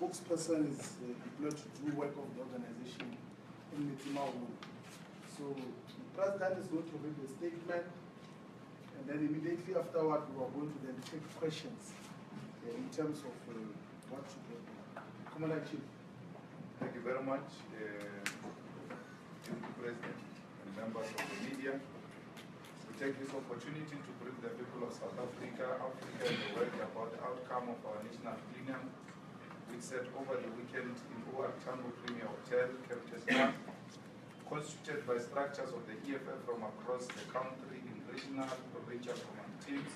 spokesperson is deployed to do work of the organization in Mkhwebane. So the president is going to read the statement, and then immediately afterward we are going to then take questions in terms of what to do. Commander Chief. Thank you very much, President and members of the media. We take this opportunity to brief the people of South Africa, Africa and the world about the outcome of our national plenum, which set over the weekend in OR Tambo Premier Hotel, Capital Town, constituted by structures of the EFF from across the country in regional, provincial command teams,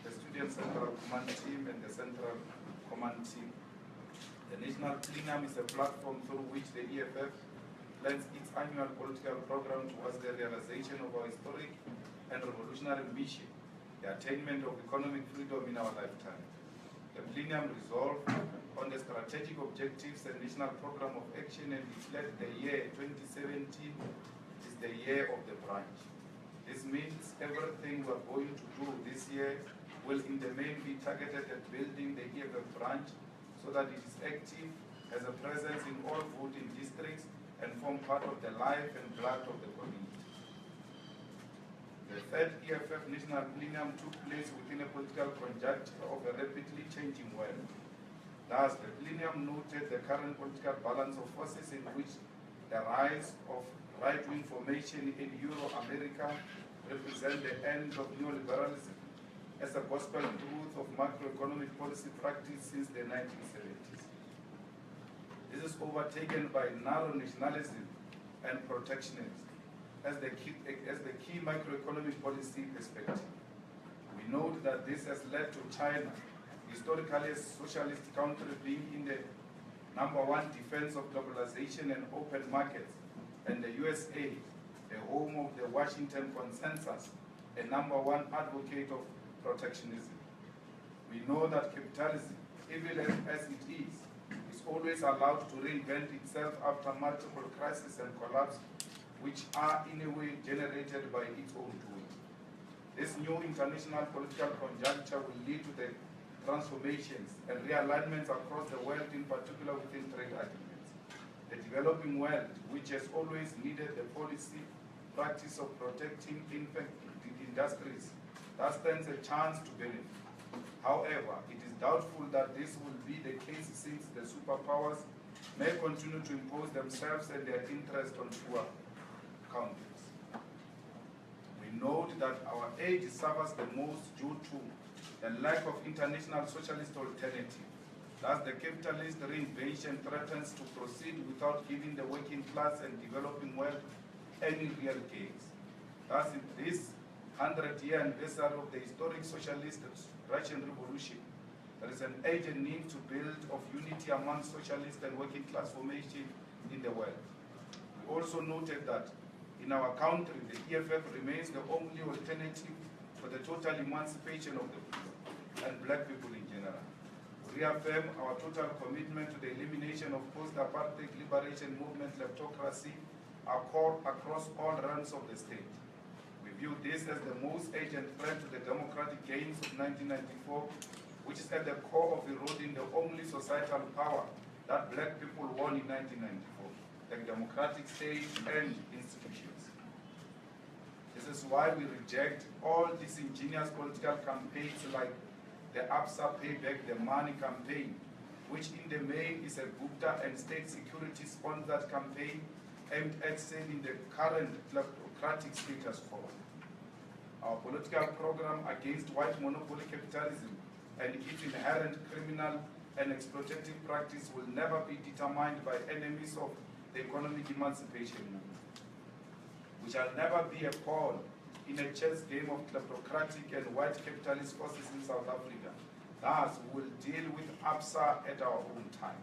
the Student Central Command Team and the Central Command Team. The National Plenum is a platform through which the EFF plans its annual political program towards the realization of our historic and revolutionary mission, the attainment of economic freedom in our lifetime. The plenum resolved on the strategic objectives and national program of action and declared the year 2017 is the year of the branch. This means everything we are going to do this year will in the main be targeted at building the EFF branch so that it is active, has a presence in all voting districts, and form part of the life and blood of the community. The third EFF National Plenum took place within a political conjuncture of a rapidly changing world. Thus, the plenum noted the current political balance of forces in which the rise of right-wing formation in Euro-America represent the end of neoliberalism as a gospel truth of macroeconomic policy practice since the 1970s. This is overtaken by narrow nationalism and protectionism as the key macroeconomic policy perspective. We note that this has led to China, historically a socialist country, being in the #1 defense of globalization and open markets, and the USA, the home of the Washington Consensus, a #1 advocate of protectionism. We know that capitalism, evil as it is always allowed to reinvent itself after multiple crises and collapse, which are in a way generated by its own doing. This new international political conjuncture will lead to the transformations and realignments across the world, in particular within trade agreements. The developing world, which has always needed the policy practice of protecting industries, thus stands a chance to benefit. However, it is doubtful that this will be the case since the superpowers may continue to impose themselves and their interest on poor countries. We note that our aid suffers the most due to the lack of international socialist alternative. Thus, the capitalist reinvention threatens to proceed without giving the working class and developing world any real gains. Thus, in this 100-year anniversary of the historic socialist Russian Revolution, there is an urgent need to build of unity among socialist and working class formation in the world. We also noted that in our country, the EFF remains the only alternative for the total emancipation of the people and black people in general. We reaffirm our total commitment to the elimination of post-apartheid liberation movement kleptocracy across all realms of the state. We view this as the most urgent threat to the democratic gains of 1994, which is at the core of eroding the only societal power that black people won in 1994, the democratic state and institutions. This is why we reject all disingenuous political campaigns like the ABSA Payback the Money campaign, which in the main is a Gupta and state security sponsored campaign aimed at saving the current kleptocratic status quo. Our political program against white monopoly capitalism and its inherent criminal and exploitative practice will never be determined by enemies of the economic emancipation movement. We shall never be a pawn in a chess game of kleptocratic and white capitalist forces in South Africa. Thus, we will deal with ABSA at our own time.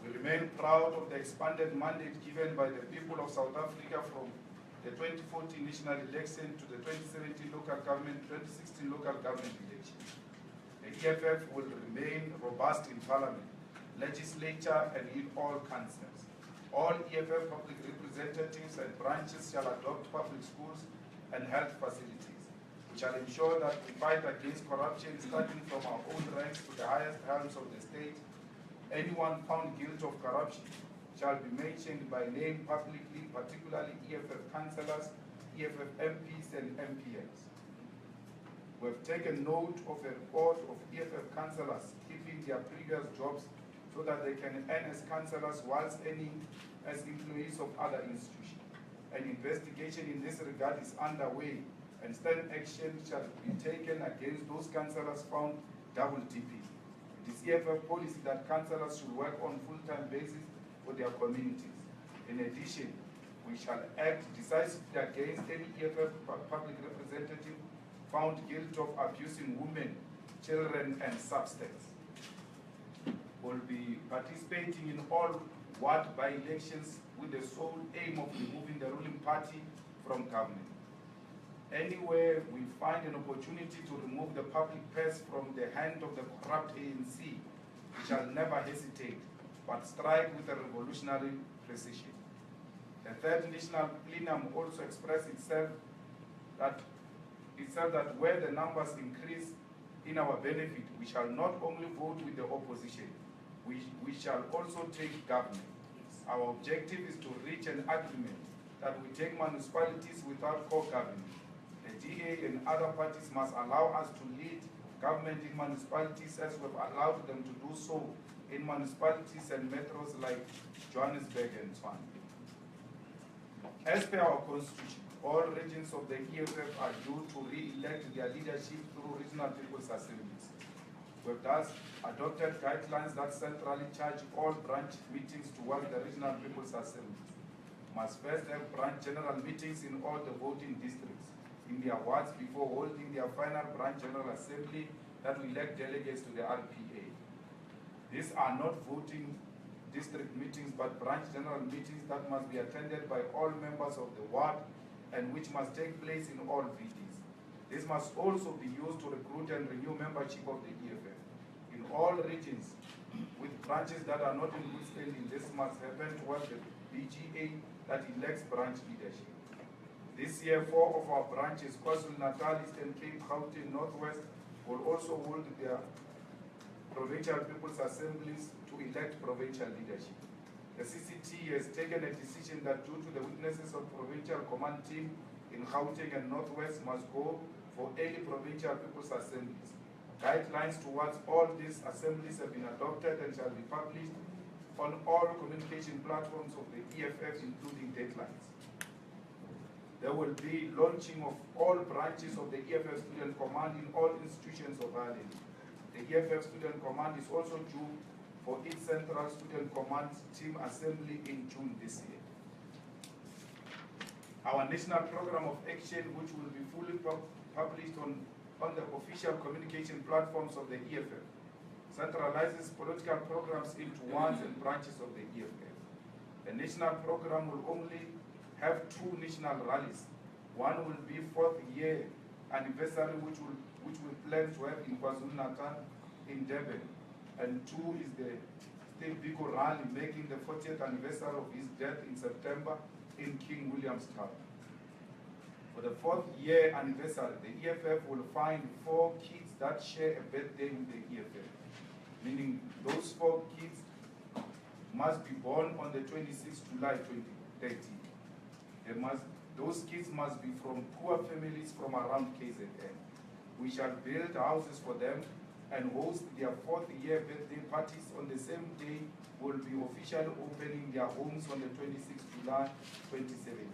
We remain proud of the expanded mandate given by the people of South Africa from the 2014 national election to the 2017 local government, 2016 local government elections. The EFF will remain robust in parliament, legislature, and in all councils. All EFF public representatives and branches shall adopt public schools and health facilities. We shall ensure that we fight against corruption, starting from our own ranks to the higher highest helms of the state. Anyone found guilty of corruption shall be mentioned by name publicly, particularly EFF councillors, EFF MPs and MPLs. We have taken note of a report of EFF councillors keeping their previous jobs so that they can earn as councillors whilst earning as employees of other institutions. An investigation in this regard is underway, and stern action shall be taken against those councillors found double dipping. It is EFF policy that councillors should work on full-time basis for their communities. In addition, we shall act decisively against any EFF public representative found guilty of abusing women, children, and substance. Will be participating in all ward by-elections with the sole aim of removing the ruling party from government. Anywhere we find an opportunity to remove the public purse from the hand of the corrupt ANC, we shall never hesitate, but strike with a revolutionary precision. The Third National Plenum also expressed itself that where the numbers increase in our benefit, we shall not only vote with the opposition, we shall also take government. Our objective is to reach an agreement that we take municipalities without co-government. The DA and other parties must allow us to lead government in municipalities as we've allowed them to do so in municipalities and metros like Johannesburg and Tshwane. As per our constitution, all regions of the EFF are due to re-elect their leadership through regional people's assemblies. We've thus adopted guidelines that centrally charge all branch meetings towards the regional people's assemblies. Must first have branch general meetings in all the voting districts in their wards before holding their final branch general assembly that will elect delegates to the RPA. These are not voting district meetings but branch general meetings that must be attended by all members of the ward and which must take place in all VDs. This must also be used to recruit and renew membership of the EFF. In all regions with branches that are not in good standing, this must happen towards the BGA that elects branch leadership. This year, 4 of our branches, KwaZulu-Natal, Eastern Cape, Gauteng, Northwest, will also hold their provincial people's assemblies to elect provincial leadership. The CCT has taken a decision that due to the weaknesses of provincial command team in Gauteng and Northwest must go for early provincial people's assemblies. Guidelines towards all these assemblies have been adopted and shall be published on all communication platforms of the EFF, including deadlines. There will be launching of all branches of the EFF Student Command in all institutions of Ireland. The EFF Student Command is also due for its Central Student Command Team Assembly in June this year. Our national program of action, which will be fully published on the official communication platforms of the EFF, centralizes political programs into wards and branches of the EFF. The national program will only have 2 national rallies. One will be 4th year anniversary, which we plan to have in KwaZulu-Natal in Durban. And 2 is the Steve Biko rally, making the 40th anniversary of his death in September in King Williamstown. For the 4th year anniversary, the EFF will find 4 kids that share a birthday with the EFF, meaning those 4 kids must be born on the 26th July 2013. Those kids must be from poor families from around KZN. We shall build houses for them and host their 4th year birthday parties on the same day. Will be officially opening their homes on the 26th July 2017.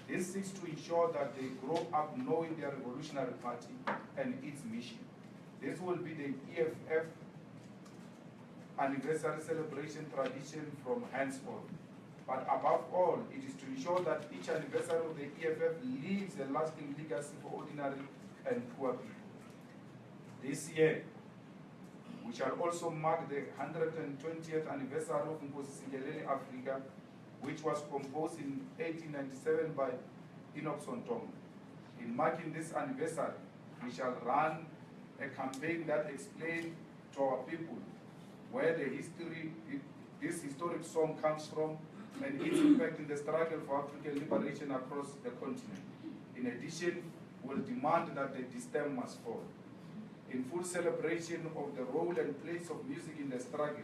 This seeks to ensure that they grow up knowing their revolutionary party and its mission. This will be the EFF anniversary celebration tradition from henceforth. But above all, it is to ensure that each anniversary of the EFF leaves a lasting legacy for ordinary and poor people. This year, we shall also mark the 120th anniversary of Mkhwebane Africa, which was composed in 1897 by Enoch Sontonga. In marking this anniversary, we shall run a campaign that explains to our people where this historic song comes from and its impact in the struggle for African liberation across the continent. In addition, we'll demand that the stem must fall. In full celebration of the role and place of music in the struggle,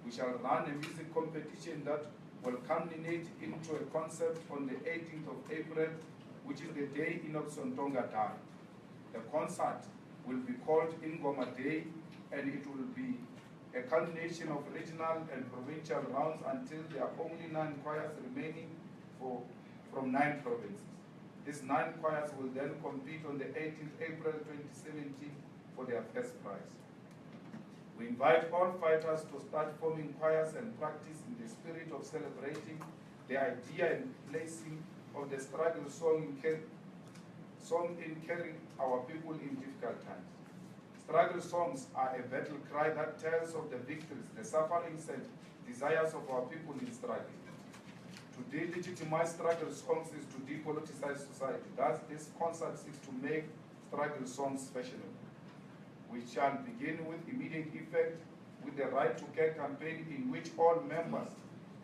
we shall run a music competition that will culminate into a concert on the 18th of April, which is the day Enoch Sontonga died. The concert will be called Ingoma Day, and it will be a culmination of regional and provincial rounds until there are only 9 choirs remaining from 9 provinces. These 9 choirs will then compete on the 18th April 2017 for their first prize. We invite all fighters to start forming choirs and practice in the spirit of celebrating the idea and placing of the struggle song in carrying our people in difficult times. Struggle songs are a battle cry that tells of the victories, the sufferings and desires of our people in struggle. To delegitimize struggle songs is to depoliticize society. Thus, this concert seeks to make struggle songs fashionable. We shall begin with immediate effect with the Right to Care campaign, in which all members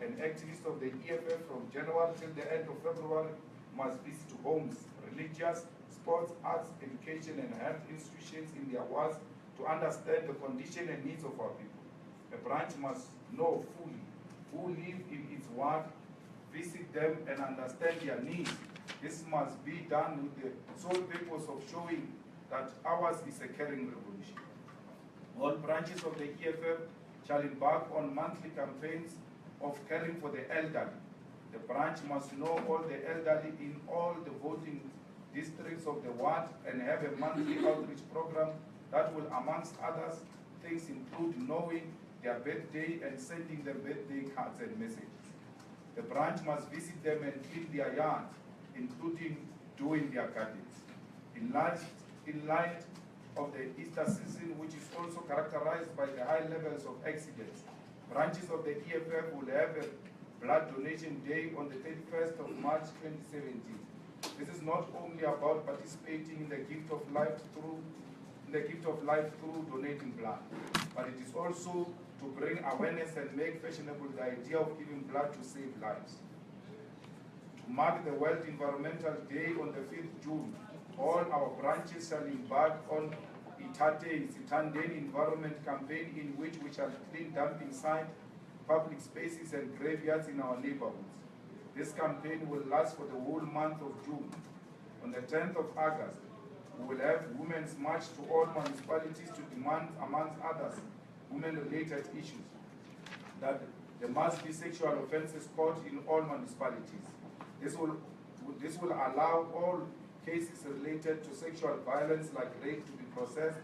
and activists of the EFF from January till the end of February must visit homes, religious, sports, arts, education, and health institutions in their wards to understand the condition and needs of our people. The branch must know fully who live in its ward, visit them, and understand their needs. This must be done with the sole purpose of showing that ours is a caring revolution. All branches of the EFF shall embark on monthly campaigns of caring for the elderly. The branch must know all the elderly in all the voting districts of the ward and have a monthly outreach program that will, amongst others things, include knowing their birthday and sending them birthday cards and messages. The branch must visit them and clean their yards, including doing their gardens. In light of the Easter season, which is also characterized by the high levels of accidents, branches of the EFF will have a blood donation day on the 31st of March 2017. This is not only about participating in the gift of life through donating blood, but it is also to bring awareness and make fashionable the idea of giving blood to save lives. To mark the World Environmental Day on the 5th June, all our branches shall embark on Itandeni Environment Campaign, in which we shall clean dumping sites, public spaces, and graveyards in our neighborhoods. This campaign will last for the whole month of June. On the 10th of August, we will have Women's March to all municipalities to demand, amongst others, women-related issues, that there must be sexual offences court in all municipalities. This will allow all cases related to sexual violence like rape to be processed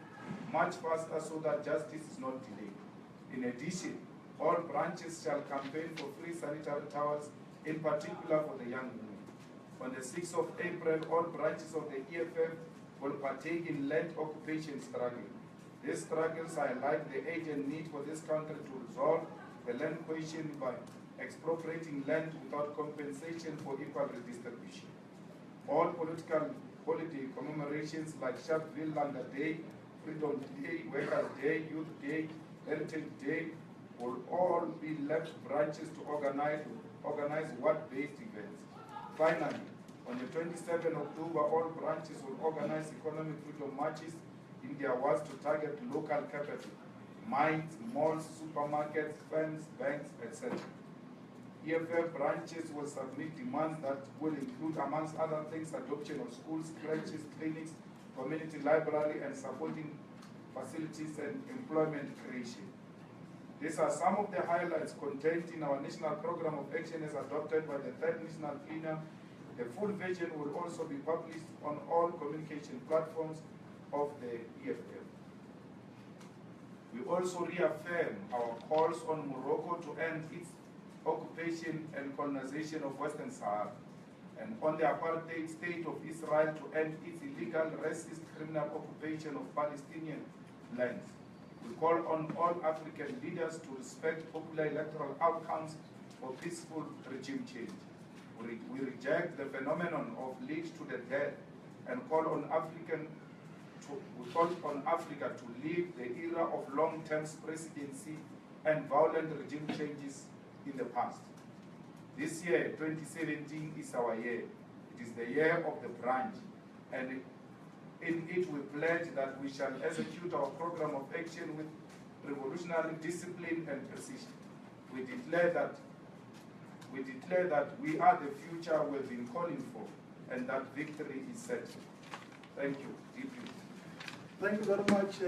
much faster so that justice is not delayed. In addition, all branches shall campaign for free sanitary towels, in particular for the young women. On the 6th of April, all branches of the EFF will partake in land occupation struggle. These struggles highlight the urgent need for this country to resolve the land question by expropriating land without compensation for equal redistribution. All political holiday commemorations like Sharpeville Lander Day, Freedom Day, Workers' Day, Youth Day, Heritage Day will all be left branches to organize ward-based events. Finally, on the 27th of October, all branches will organize economic freedom marches in their wards to target local capital, mines, malls, supermarkets, firms, banks, etc. EFF branches will submit demands that will include, amongst other things, adoption of schools, crèches, clinics, community library, and supporting facilities and employment creation. These are some of the highlights contained in our national program of action as adopted by the Third National Plenum. The full version will also be published on all communication platforms of the EFF. We also reaffirm our calls on Morocco to end its occupation and colonization of Western Sahara, and on the apartheid state of Israel to end its illegal, racist, criminal occupation of Palestinian lands. We call on all African leaders to respect popular electoral outcomes for peaceful regime change. We reject the phenomenon of lead to the dead and call on Africa to leave the era of long-term presidency and violent regime changes in the past. This year, 2017, is our year. It is the year of the branch, and In it, we pledge that we shall execute our program of action with revolutionary discipline and precision. We declare that we are the future we've been calling for, and that victory is certain. Thank you deeply. Thank you very much,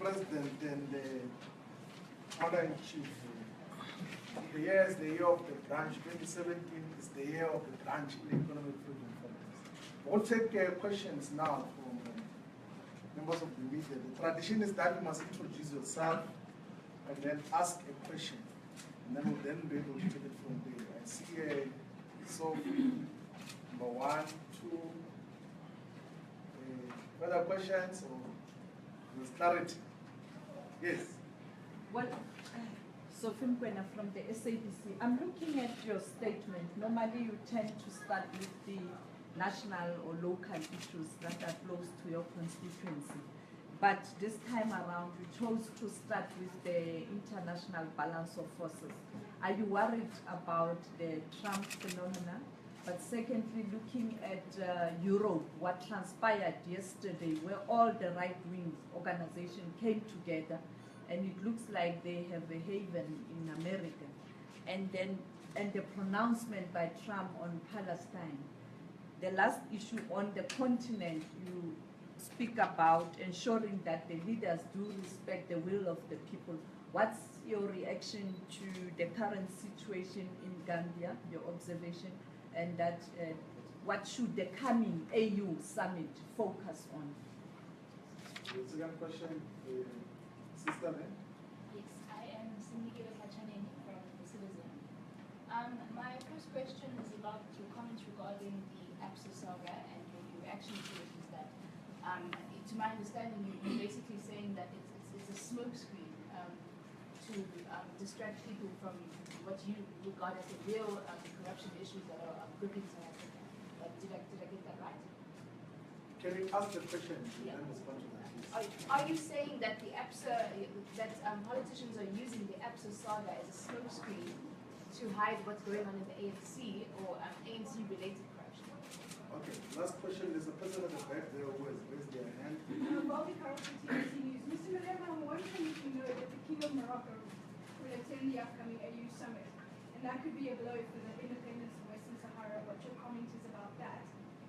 President and Commander-in-Chief. The year is the year of the branch. 2017 is the year of the branch in the Economic Freedom Conference. We'll take questions now from members of the media. The tradition is that you must introduce yourself and then ask a question. And then we'll then be able to take it from there. I see Sophie, number 1, 2. Further questions or with clarity? Yes. Well, Sophie Mkhwebane from the SABC. I'm looking at your statement. Normally you tend to start with the national or local issues that are close to your constituency. But this time around, you chose to start with the international balance of forces. Are you worried about the Trump phenomena? But secondly, looking at Europe, what transpired yesterday, where all the right-wing organizations came together, and it looks like they have a haven in America. And the pronouncement by Trump on Palestine. The last issue on the continent, you speak about ensuring that the leaders do respect the will of the people. What's your reaction to the current situation in Gambia, your observation, and that what should the coming AU summit focus on? The second question, Sister Man. Yes, I am Sindikile Kachaneni from The Citizen. My first question is about your comments regarding the APSA saga and your reaction to it is that, to my understanding, you're basically saying that it's a smokescreen to distract people from what you regard as the real corruption issues that are gripping South Africa. Did I get that right? Can you ask the question and Yeah. then respond to that, please? Are you saying that the APSA, that politicians are using the APSA saga as a smokescreen to hide what's going on in the ANC or ANC-related corruption? Okay, last question. There's a person at the back there who has raised their hand. Bobby Carroll from TBC News. Mr. Malema, I'm wondering if you know that the King of Morocco will attend the upcoming AU summit, and that could be a blow for the independence of Western Sahara. What your comment is about that?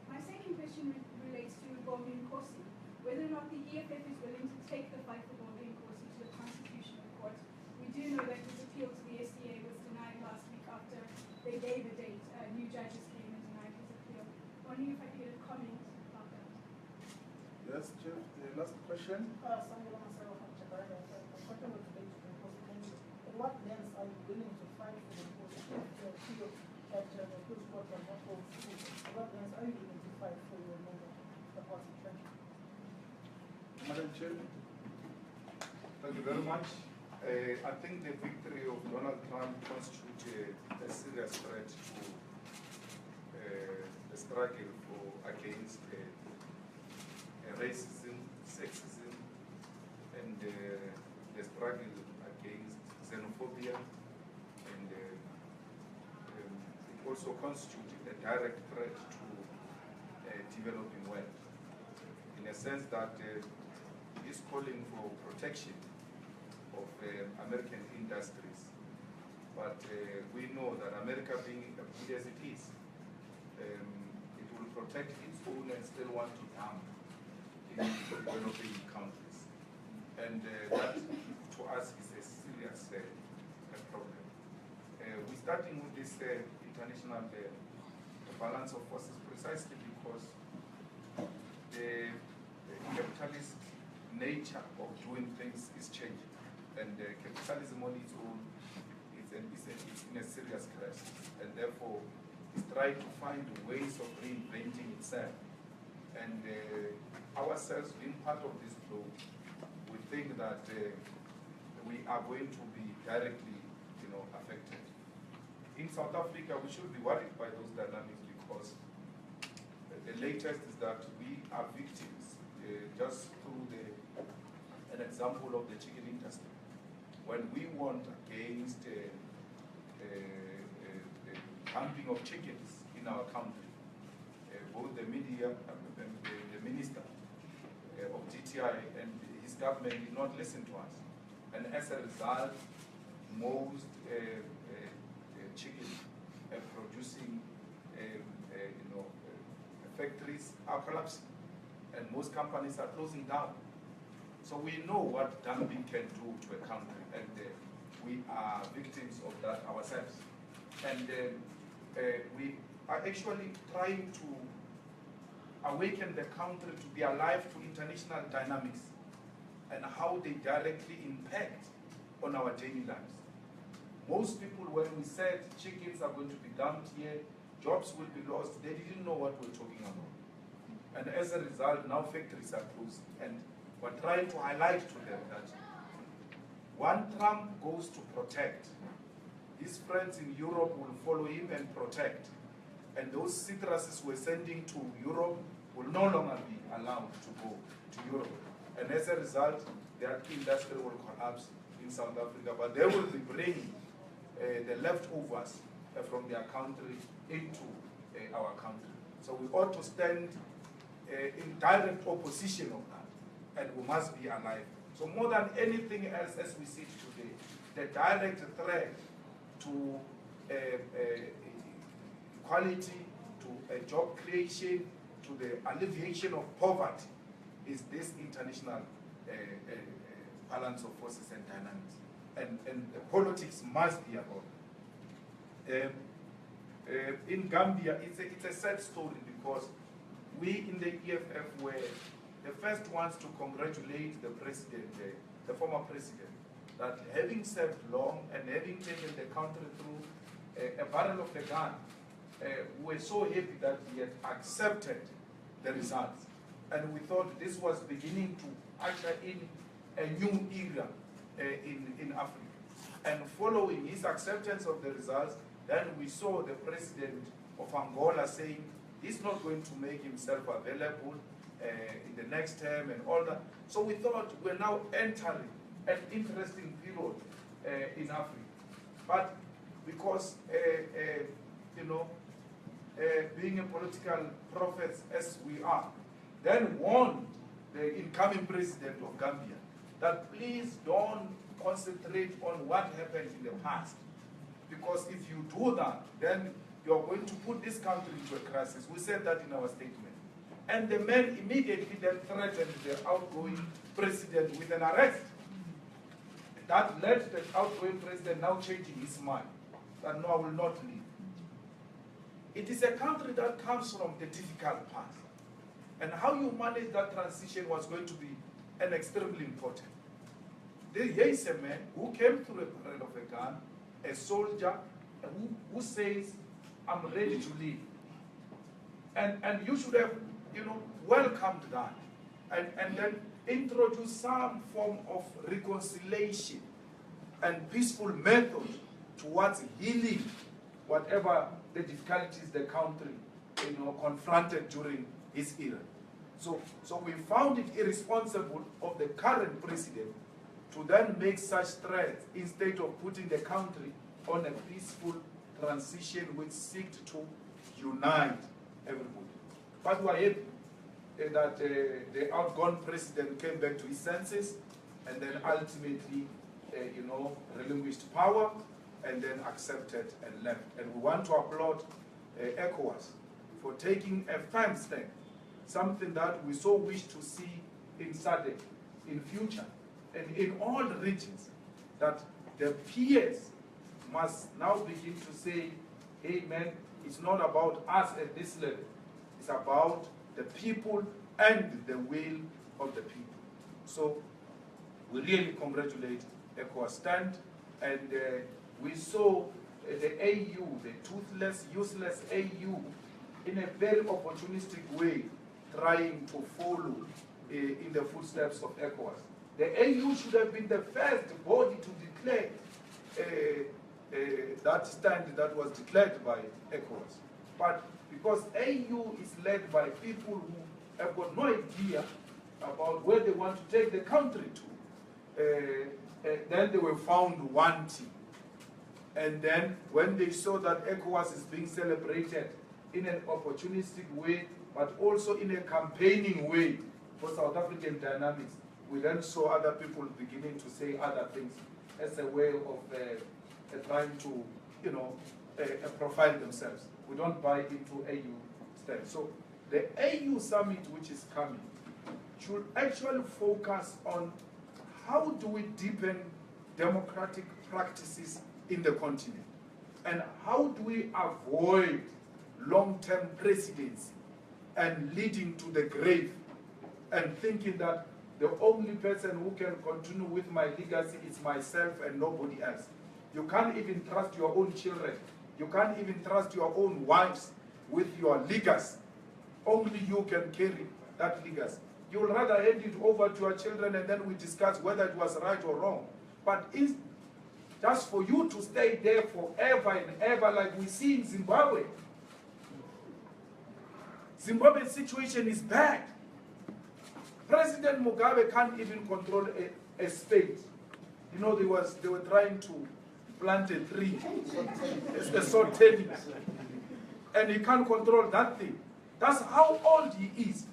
My second question relates to Bombay Nkosi, whether or not the EFF is willing to take the fight for Bombay Nkosi to the Constitutional Court. We do know that his appeal to the SDA was denied last week after they gave a date. New judges came and denied his appeal. Wondering if I could get a comment about that. Yes, Jeff, the last question. Samuel Masaro from Chakaranga. I'm talking about debate to the Constitution. In what lens are you willing to fight for the Constitution appeal at the Appeals Court and not all schools? In what lens are you willing to fight for your member of the party? Thank you. Madam Chair. Thank you very much. I think the victory of Donald Trump constitutes a serious threat to the struggle against racism, sexism, and the struggle against xenophobia, and it also constitutes a direct threat to developing world, in a sense that is calling for protection of American industries. But we know that America, being as big as it is, it will protect its own and still want to harm in developing countries. And that, to us, is a serious problem. We're starting with this international balance of forces precisely because the capitalist nature of doing things is changing, and capitalism on its own is in a serious crisis, and therefore it's trying to find ways of reinventing itself. And ourselves being part of this flow, we think that we are going to be directly, affected. In South Africa, we should be worried by those dynamics because the latest is that we are victims just through an example of the chicken industry. When we warned against dumping of chickens in our country, both the media and the minister GTI and his government did not listen to us. And as a result, most chicken producing factories are collapsing, and most companies are closing down. So we know what dumping can do to a country, and we are victims of that ourselves. And we are actually trying to awaken the country to be alive to international dynamics and how they directly impact on our daily lives. Most people, when we said chickens are going to be dumped here, jobs will be lost, they didn't know what we're talking about. And as a result, now factories are closing. And we're trying to highlight to them that one Trump goes to protect. His friends in Europe will follow him and protect. And those citruses we're sending to Europe will no longer be allowed to go to Europe. And as a result, their industry will collapse in South Africa, but they will be bringing the leftovers from their country into our country. So we ought to stand in direct opposition of that, and we must be alive. So more than anything else, as we see today, the direct threat to equality, to job creation, to the alleviation of poverty is this international balance of forces and dynamics. And politics must be about it. In Gambia, it's a sad story because we in the EFF were the first ones to congratulate the president, the former president, that having served long and having taken the country through a barrel of the gun, we were so happy that he had accepted the results. And we thought this was beginning to usher in a new era in Africa. And following his acceptance of the results, then we saw the president of Angola saying he's not going to make himself available in the next term and all that. So we thought we're now entering an interesting period in Africa. But because, being a political prophet as we are, then warned the incoming president of Gambia that please don't concentrate on what happened in the past. Because if you do that, then you're going to put this country into a crisis. We said that in our statement. And the man immediately then threatened the outgoing president with an arrest. That led the outgoing president now changing his mind, that no, I will not leave. It is a country that comes from the difficult past. And how you manage that transition was going to be an extremely important. Here is a man who came through a barrel of a gun, a soldier, who says, I'm ready to leave. And you should have, welcomed that. And then introduce some form of reconciliation and peaceful method towards healing whatever the difficulties the country confronted during his era. So we found it irresponsible of the current president to then make such threats instead of putting the country on a peaceful transition which seeks to unite everybody. But we are happy that the outgone president came back to his senses and then ultimately, relinquished power and then accepted and left. And we want to applaud ECOWAS for taking a firm stand, something that we so wish to see in SADC in future and in all the regions, that the peers must now begin to say, hey man, it's not about us at this level, it's about the people and the will of the people. So we really congratulate ECOWAS stand, and we saw the AU, the toothless, useless AU, in a very opportunistic way, trying to follow in the footsteps of ECOWAS. The AU should have been the first body to declare that stand that was declared by ECOWAS. But because AU is led by people who have got no idea about where they want to take the country to, then they were found wanting. And then when they saw that ECOWAS is being celebrated in an opportunistic way, but also in a campaigning way, for South African dynamics, we then saw other people beginning to say other things as a way of trying to, you know, profile themselves. We don't buy into AU stance. So the AU summit, which is coming, should actually focus on how do we deepen democratic practices in the continent, and how do we avoid long-term precedents and leading to the grave and thinking that the only person who can continue with my legacy is myself and nobody else. You can't even trust your own children. You can't even trust your own wives with your legacy. Only you can carry that legacy. You'll rather hand it over to your children and then we discuss whether it was right or wrong. But it's just for you to stay there forever and ever like we see in Zimbabwe. Zimbabwe's situation is bad. President Mugabe can't even control a spade. You know, they were trying to plant a tree, a sort of tennis, and he can't control that thing. That's how old he is.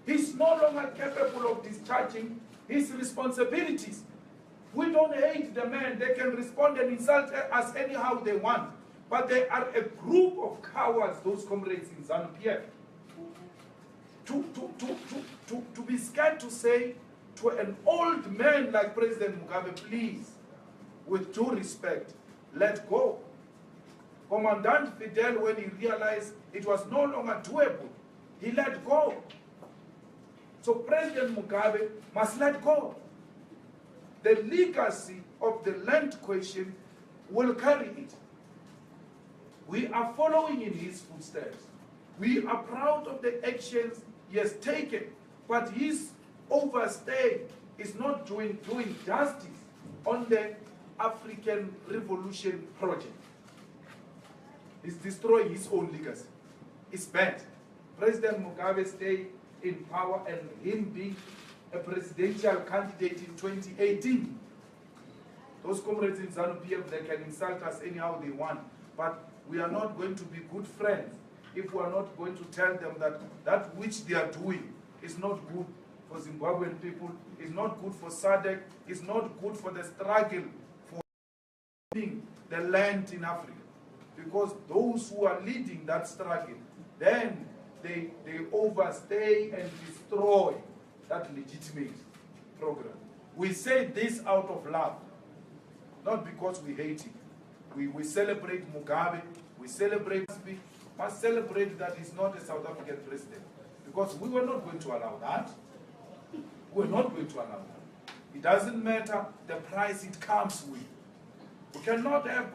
He's no longer capable of discharging his responsibilities. We don't hate the man. They can respond and insult us anyhow they want. But they are a group of cowards, those comrades in ZANU-PF. To be scared to say to an old man like President Mugabe, please, with due respect, let go. Commandant Fidel, when he realized it was no longer doable, he let go. So President Mugabe must let go. The legacy of the land question will carry it. We are following in his footsteps. We are proud of the actions he has taken, but his overstay is not doing justice on the African Revolution project. He's destroying his own legacy. It's bad. President Mugabe stayed in power and him being a presidential candidate in 2018. Those comrades in ZANU-PF, they can insult us anyhow they want, but we are not going to be good friends if we are not going to tell them that that which they are doing is not good for Zimbabwean people, is not good for SADC, is not good for the struggle for the land in Africa. Because those who are leading that struggle, then they overstay and destroy that legitimate program. We say this out of love, not because we hate him. We celebrate Mugabe, we celebrate, must celebrate that he's not a South African president. Because we were not going to allow that. We're not going to allow that. It doesn't matter the price it comes with. We cannot have